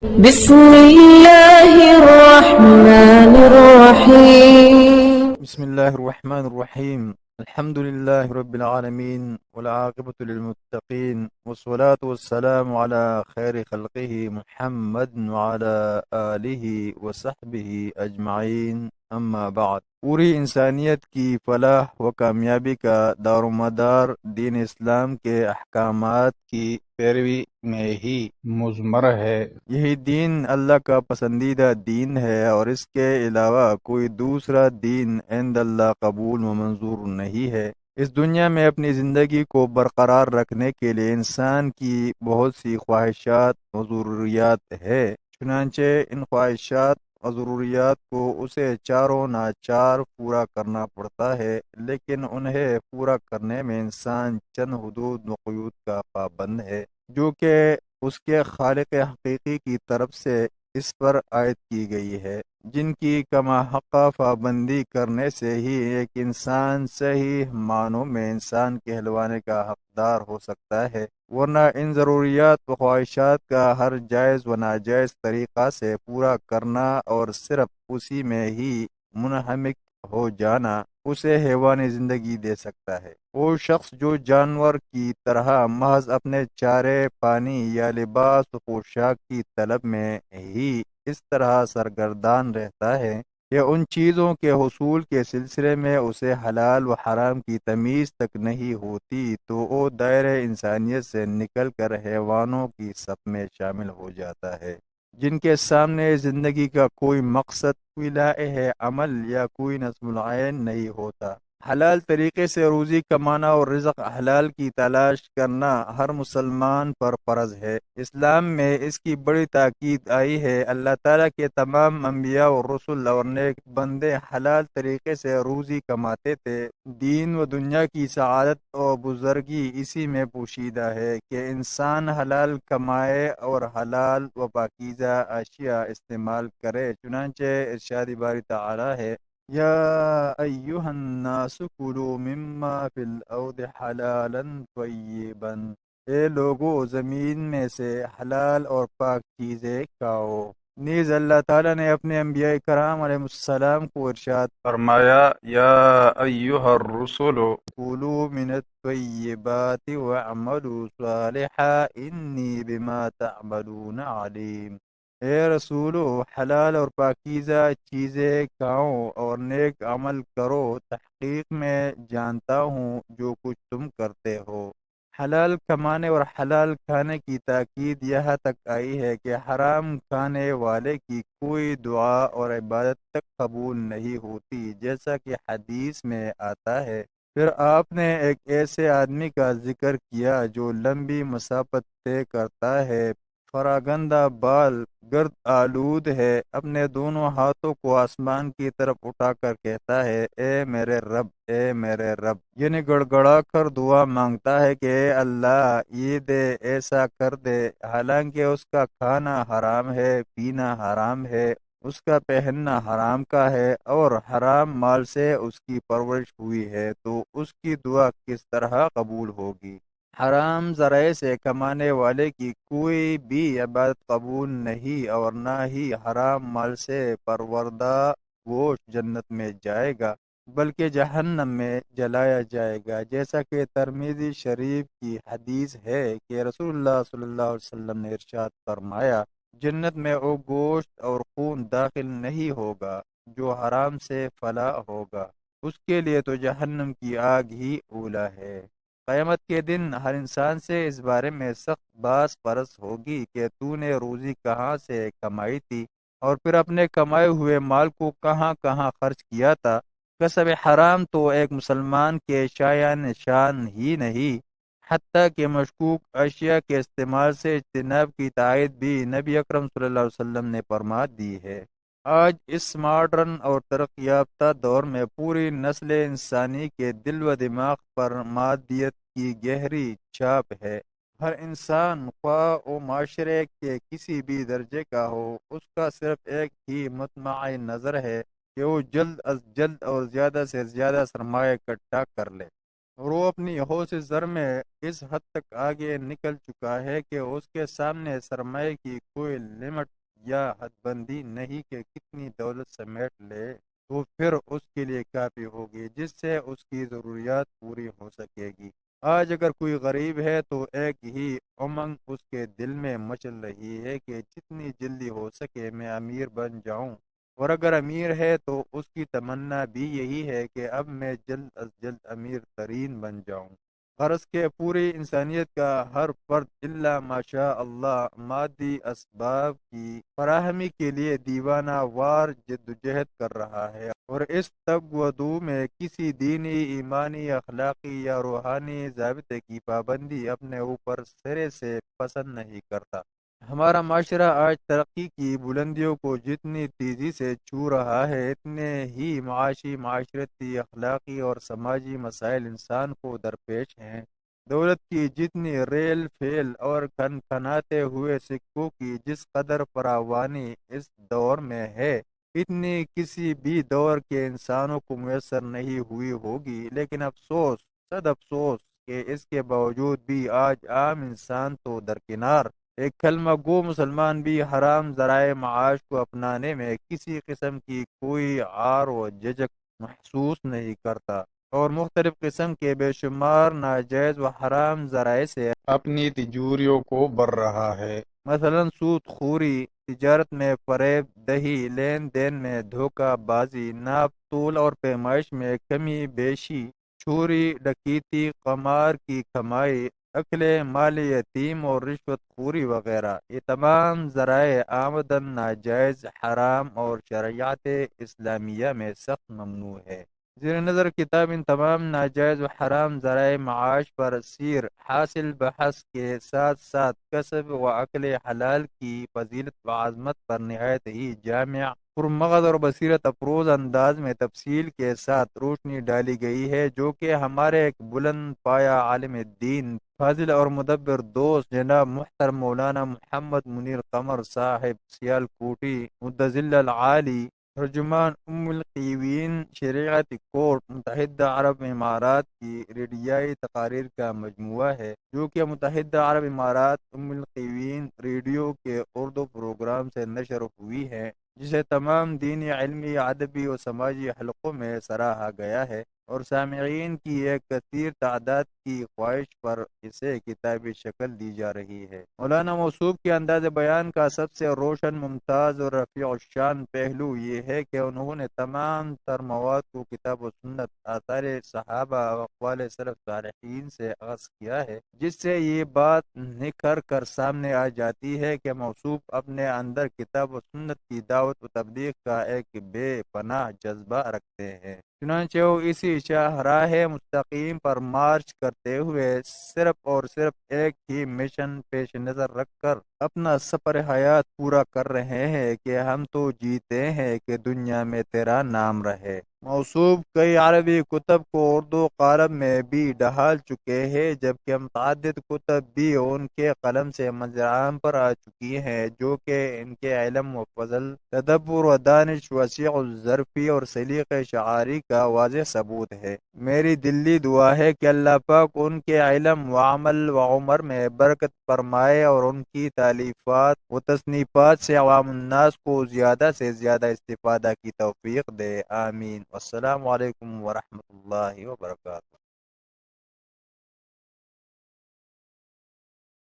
بسم الله الرحمن الرحيم. بسم الله الرحمن الرحيم. الحمد لله رب العالمين والعاقبة للمتقين والصلاة والسلام على خير خلقه محمد وعلى آله وصحبه أجمعين. اما بعد، پوری انسانیت کی فلاح و کامیابی کا دار و مدار دین اسلام کے احکامات کی پیروی میں ہی مضمر ہے۔ یہی دین اللہ کا پسندیدہ دین ہے اور اس کے علاوہ کوئی دوسرا دین عند اللہ قبول و منظور نہیں ہے۔ اس دنیا میں اپنی زندگی کو برقرار رکھنے کے لیے انسان کی بہت سی خواہشات و ضروریات ہے، چنانچہ ان خواہشات اور ضروریات کو اسے چاروں ناچار پورا کرنا پڑتا ہے، لیکن انہیں پورا کرنے میں انسان چند حدود و قیود کا پابند ہے جو کہ اس کے خالق حقیقی کی طرف سے اس پر عائد کی گئی ہے، جن کی کما حقہ پابندی کرنے سے ہی ایک انسان صحیح معنوں میں انسان کہلوانے کا حقدار ہو سکتا ہے، ورنہ ان ضروریات و خواہشات کا ہر جائز و ناجائز طریقہ سے پورا کرنا اور صرف اسی میں ہی منہمک ہو جانا اسے حیوانی زندگی دے سکتا ہے۔ وہ شخص جو جانور کی طرح محض اپنے چارے پانی یا لباس و پوشاک کی طلب میں ہی اس طرح سرگردان رہتا ہے کہ ان چیزوں کے حصول کے سلسلے میں اسے حلال و حرام کی تمیز تک نہیں ہوتی، تو وہ دائرہ انسانیت سے نکل کر حیوانوں کی صف میں شامل ہو جاتا ہے، جن کے سامنے زندگی کا کوئی مقصد، کوئی لائحہ عمل یا کوئی نظم العین نہیں ہوتا۔ حلال طریقے سے روزی کمانا اور رزق حلال کی تلاش کرنا ہر مسلمان پر فرض ہے۔ اسلام میں اس کی بڑی تاکید آئی ہے۔ اللہ تعالیٰ کے تمام انبیاء اور رسل اور نیک بندے حلال طریقے سے روزی کماتے تھے۔ دین و دنیا کی سعادت اور بزرگی اسی میں پوشیدہ ہے کہ انسان حلال کمائے اور حلال و پاکیزہ اشیاء استعمال کرے، چنانچہ ارشاد باری تعالیٰ ہے، یا ایہا الناس کلوا مما فی الارض حلالا طیبا، اے لوگو زمین میں سے حلال اور پاک چیزیں کھاؤ۔ نیز اللہ تعالیٰ نے اپنے انبیاء کرام علیہ السلام کو ارشاد فرمایا، یا ایہا الرسل کلوا من الطیبات واعملوا صالحا انی بما تعملون علیم۔ اے رسولو، حلال اور پاکیزہ چیزیں کھاؤ اور نیک عمل کرو، تحقیق میں جانتا ہوں جو کچھ تم کرتے ہو۔ حلال کمانے اور حلال کھانے کی تاکید یہاں تک آئی ہے کہ حرام کھانے والے کی کوئی دعا اور عبادت تک قبول نہیں ہوتی، جیسا کہ حدیث میں آتا ہے۔ پھر آپ نے ایک ایسے آدمی کا ذکر کیا جو لمبی مسافت طے کرتا ہے، فراگندہ بال، گرد آلود ہے، اپنے دونوں ہاتھوں کو آسمان کی طرف اٹھا کر کہتا ہے، اے میرے رب، اے میرے رب، یعنی گڑ گڑا کر دعا مانگتا ہے کہ اے اللہ یہ دے، ایسا کر دے، حالانکہ اس کا کھانا حرام ہے، پینا حرام ہے، اس کا پہننا حرام کا ہے اور حرام مال سے اس کی پرورش ہوئی ہے، تو اس کی دعا کس طرح قبول ہوگی؟ حرام ذرائع سے کمانے والے کی کوئی بھی عبادت قبول نہیں، اور نہ ہی حرام مال سے پروردہ گوشت جنت میں جائے گا بلکہ جہنم میں جلایا جائے گا، جیسا کہ ترمذی شریف کی حدیث ہے کہ رسول اللہ صلی اللہ علیہ وسلم نے ارشاد فرمایا، جنت میں وہ گوشت اور خون داخل نہیں ہوگا جو حرام سے فلا ہوگا، اس کے لیے تو جہنم کی آگ ہی اولا ہے۔ قیامت کے دن ہر انسان سے اس بارے میں سخت باس پرس ہوگی کہ تو نے روزی کہاں سے کمائی تھی اور پھر اپنے کمائے ہوئے مال کو کہاں کہاں خرچ کیا تھا۔ کسب حرام تو ایک مسلمان کے شایان نشان ہی نہیں، حتیٰ کہ مشکوک اشیاء کے استعمال سے اجتناب کی تائید بھی نبی اکرم صلی اللہ علیہ وسلم نے فرما دی ہے۔ آج اس ماڈرن اور ترقی یافتہ دور میں پوری نسل انسانی کے دل و دماغ پر مادیت کی گہری چھاپ ہے۔ ہر انسان خواہ و معاشرے کے کسی بھی درجے کا ہو، اس کا صرف ایک ہی مطمع نظر ہے کہ وہ جلد از جلد اور زیادہ سے زیادہ سرمایہ اکٹھا کر لے۔ اور وہ اپنی ہوش زر میں اس حد تک آگے نکل چکا ہے کہ اس کے سامنے سرمایہ کی کوئی لمٹ یا حد بندی نہیں کہ کتنی دولت سمیٹ لے تو پھر اس کے لیے کافی ہوگی جس سے اس کی ضروریات پوری ہو سکے گی۔ آج اگر کوئی غریب ہے تو ایک ہی امنگ اس کے دل میں مچل رہی ہے کہ جتنی جلدی ہو سکے میں امیر بن جاؤں، اور اگر امیر ہے تو اس کی تمنا بھی یہی ہے کہ اب میں جلد از جلد امیر ترین بن جاؤں۔ غرض کہ پوری انسانیت کا ہر فرد الا ماشاء اللہ مادی اسباب کی فراہمی کے لیے دیوانہ وار جدوجہد کر رہا ہے، اور اس تگ و دو میں کسی دینی، ایمانی، اخلاقی یا روحانی ضابطے کی پابندی اپنے اوپر سرے سے پسند نہیں کرتا۔ ہمارا معاشرہ آج ترقی کی بلندیوں کو جتنی تیزی سے چھو رہا ہے، اتنے ہی معاشی، معاشرتی، اخلاقی اور سماجی مسائل انسان کو درپیش ہیں۔ دولت کی جتنی ریل پھیل اور کھنکھناتے ہوئے سکوں کی جس قدر فراوانی اس دور میں ہے، اتنی کسی بھی دور کے انسانوں کو میسر نہیں ہوئی ہوگی، لیکن افسوس، صد افسوس کہ اس کے باوجود بھی آج عام انسان تو درکنار، ایک کلمہ گو مسلمان بھی حرام ذرائع معاش کو اپنانے میں کسی قسم کی کوئی عار و ججک محسوس نہیں کرتا، اور مختلف قسم کے بے شمار ناجائز و حرام ذرائع سے اپنی تجوریوں کو بھر رہا ہے۔ مثلا سود خوری، تجارت میں فریب دہی، لین دین میں دھوکہ بازی، ناپ تول اور پیمائش میں کمی بیشی، چوری ڈکیتی، قمار کی کمائی، اکل مال یتیم اور رشوت خوری وغیرہ، یہ تمام ذرائع آمدن ناجائز، حرام اور شریعت اسلامیہ میں سخت ممنوع ہے۔ زیر نظر کتاب ان تمام ناجائز و حرام ذرائع معاش پر سیر حاصل بحث کے ساتھ ساتھ کسب و عقل حلال کی فضیلت و عظمت پر نہایت ہی جامع، پرمغز اور بصیرت افروز انداز میں تفصیل کے ساتھ روشنی ڈالی گئی ہے، جو کہ ہمارے ایک بلند پایہ عالم دین، فاضل اور مدبر دوست جناب محترم مولانا محمد منیر قمر صاحب سیالکوٹی مدظل العالی، ترجمان القیوین شریعت کورٹ متحدہ عرب امارات کی ریڈیائی تقاریر کا مجموعہ ہے، جو کہ متحدہ عرب امارات القیوین ریڈیو کے اردو پروگرام سے نشر ہوئی ہے، جسے تمام دینی، علمی، ادبی و سماجی حلقوں میں سراہا گیا ہے، اور سامعین کی ایک کثیر تعداد کی خواہش پر اسے کتابی شکل دی جا رہی ہے۔ مولانا موصوف کے انداز بیان کا سب سے روشن، ممتاز اور رفیع الشان پہلو یہ ہے کہ انہوں نے تمام تر مواد کو کتاب و سنت، آثار صحابہ و اقوال سلف صالحین سے اخذ کیا ہے، جس سے یہ بات نکھر کر سامنے آ جاتی ہے کہ موصوف اپنے اندر کتاب و سنت کی دعوت و تبلیغ کا ایک بے پناہ جذبہ رکھتے ہیں۔ چنانچہ وہ اسی شاہراہ مستقیم پر مارچ کرتے ہوئے صرف اور صرف ایک ہی مشن پیش نظر رکھ کر اپنا سفر حیات پورا کر رہے ہیں کہ ہم تو جیتے ہیں کہ دنیا میں تیرا نام رہے۔ موصوف کئی عربی کتب کو اردو قالب میں بھی ڈھال چکے ہیں، جبکہ متعدد کتب بھی ان کے قلم سے منظر عام پر آ چکی ہیں، جو کہ ان کے علم و فضل، تدبر و دانش، وسیع الظرفی اور سلیق شعاری کا واضح ثبوت ہے۔ میری دلی دعا ہے کہ اللہ پاک ان کے علم و عمل و عمر میں برکت فرمائے اور ان کی تالیفات و تصنیفات سے عوام الناس کو زیادہ سے زیادہ استفادہ کی توفیق دے، آمین۔ السلام علیکم ورحمۃ اللہ وبرکاتہ۔